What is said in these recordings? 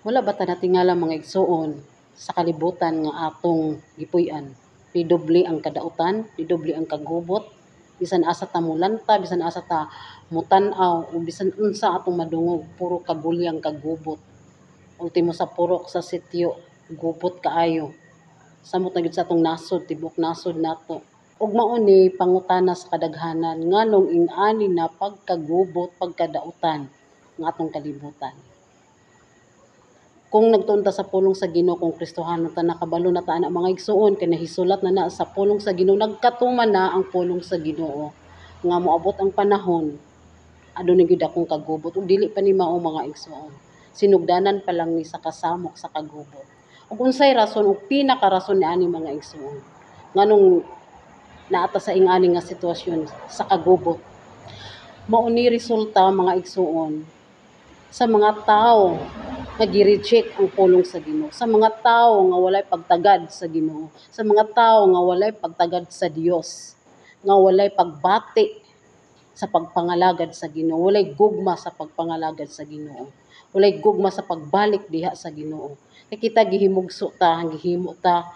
Wala ba ta natingala mga igsoon sa kalibutan nga atong gipuy-an? Pidoble ang kadautan, pidoble ang kagubot, bisan asa ta mulanta, bisan asa ta mutan-aw, o bisan unsa atong madungog, puro kabulyang kagubot. Ultimo sa purok sa sityo, gubot kaayo. Samot na gid sa atong nasod, tibok nasod nato. Ug mao ni pangutana sa kadaghanan nganong ing-ani na pagkagubot, pagkadautan ng atong kalibutan. Kung nagtuon ta sa pulong sa Ginoo, kung Kristohano ta, nakabalo na ta ana mga igsoon, kay nahisulat na sa pulong sa Ginoo, nagkatuman na ang pulong sa Ginoo nga moabot ang panahon adunay gyud akong kagubot ug dili pa ni mao mga igsoon. Sinugdanan pa lang ni sa kasamok sa kagubot. Ug unsay rason ug pinaka-rason niani mga igsoon nganong naata sa ing-ani nga sitwasyon sa kagubot? Mao ni resulta mga igsoon sa mga tawo nga gi-reject ang pulong sa Ginoo, sa mga tawo nga walay pagtagad sa Ginoo, sa mga tawo nga walay pagtagad sa Dios, nga walay pagbati sa pagpangalagad sa Ginoo, walay gugma sa pagpangalagad sa Ginoo, walay gugma sa pagbalik diha sa Ginoo. Kay kita gihimugso ta, gihimo ta,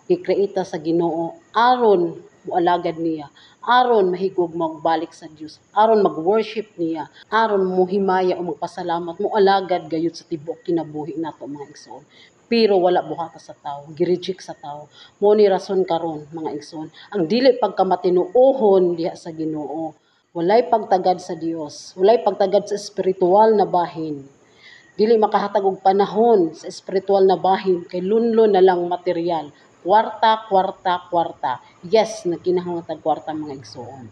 gikreita sa Ginoo aron moalagad niya, aron mahigugma og balik sa Dios, aron mag-worship niya, aron mohimaya o magpasalamat, moalagad gayud sa tibuok kinabuhi nato mga igsoon. Pero wala buhata sa tawo, gi-reject sa tawo. Mo ni rason karon mga igsoon, ang dili pagkamatinuohon diha sa Ginoo, walay pagtagad sa Dios, walay pagtagad sa espirituwal na bahin. Dili makahatag og panahon sa espirituwal na bahin kay lunlo na lang material. Kwarta, kwarta, kwarta. Yes, nagkinahanglan tag kwarta mga igsoon.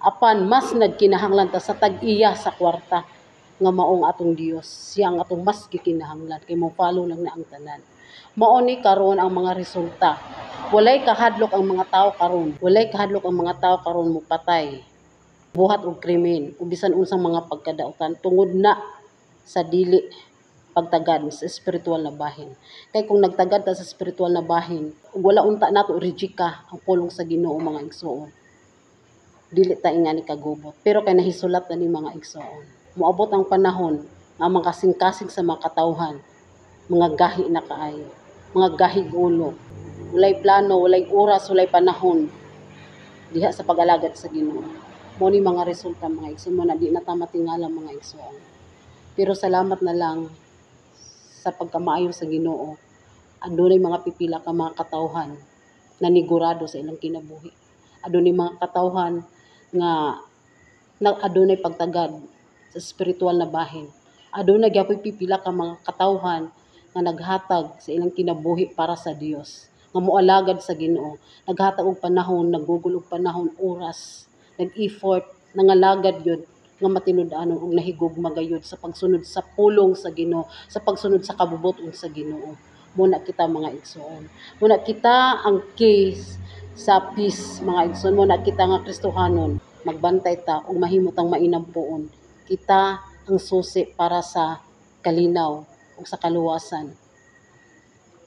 Apan mas nagkinahanglan ta sa tag-iya sa kwarta nga maong atong Dios. Siya ang atong mas gikinahanglan kay mo follow lang na ang tanan. Mao ni karon ang mga resulta. Walay kahadlok ang mga tawo karon. Walay kahadlok ang mga tawo karon mopatay, buhat og krimen, o bisan unsang mga pagkadautan tungod na sa dili pagtagad sa espirituwal na bahin. Kay kung nagtagad ta sa espirituwal na bahin, ug wala unta nato rejika ang pulong sa Ginoo mga igsoon, dili ta ingani kagubot. Pero kay nahisulat na ni mga igsoon, moabot ang panahon nga makasing-kasing sa mga katawhan, mga gahi na kaayo, mga gahig ulo, walay plano, walay oras, walay panahon diha sa pag-alagad sa Ginoo. Mo ni mga resulta mga igsoon, mo na di na ta matingala mga igsoon. Pero salamat na lang sa pagkamaayo sa Ginoo, adunay mga pipila ka mga katawhan na nigurado sa ilang kinabuhi. Adunay mga katawhan nga adunay pagtagad sa espirituwal na bahin. Adunay gyapon pipila ka mga katawhan nga naghatag sa ilang kinabuhi para sa Dios, nga moalagad sa Ginoo, naghatag og panahon, naggugol og panahon, oras, nag-effort, nangalagad yun nga matinud-anon og nahigugma gayud sa pagsunod sa pulong sa Ginoo, sa pagsunod sa kabubuton sa Ginoo. Muna kita mga igsoon, muna kita ang case sa peace mga igsoon, muna kita nga Kristohanon, magbantay ta ug mahimutang mainampuon. Kita ang susi para sa kalinaw ug sa kaluwasan.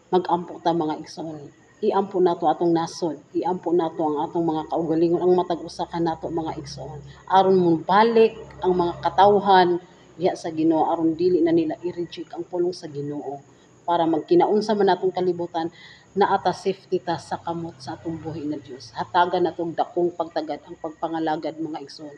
Mag-ampo ta mga igsoon. Iampo nato atong nasod, iampo nato ang atong mga kaugalingon, ang matag usa ka nato mga igsoon, aron mobalik ang mga katawhan diha sa Ginoo, aron dili na nila i-reject ang pulong sa Ginoo, para magkinaunsa man natong kalibutan naata safety ta sa kamot sa atong buhi na Dios. Hatagan natong dakong pagtagad ang pagpangalagad mga igsoon.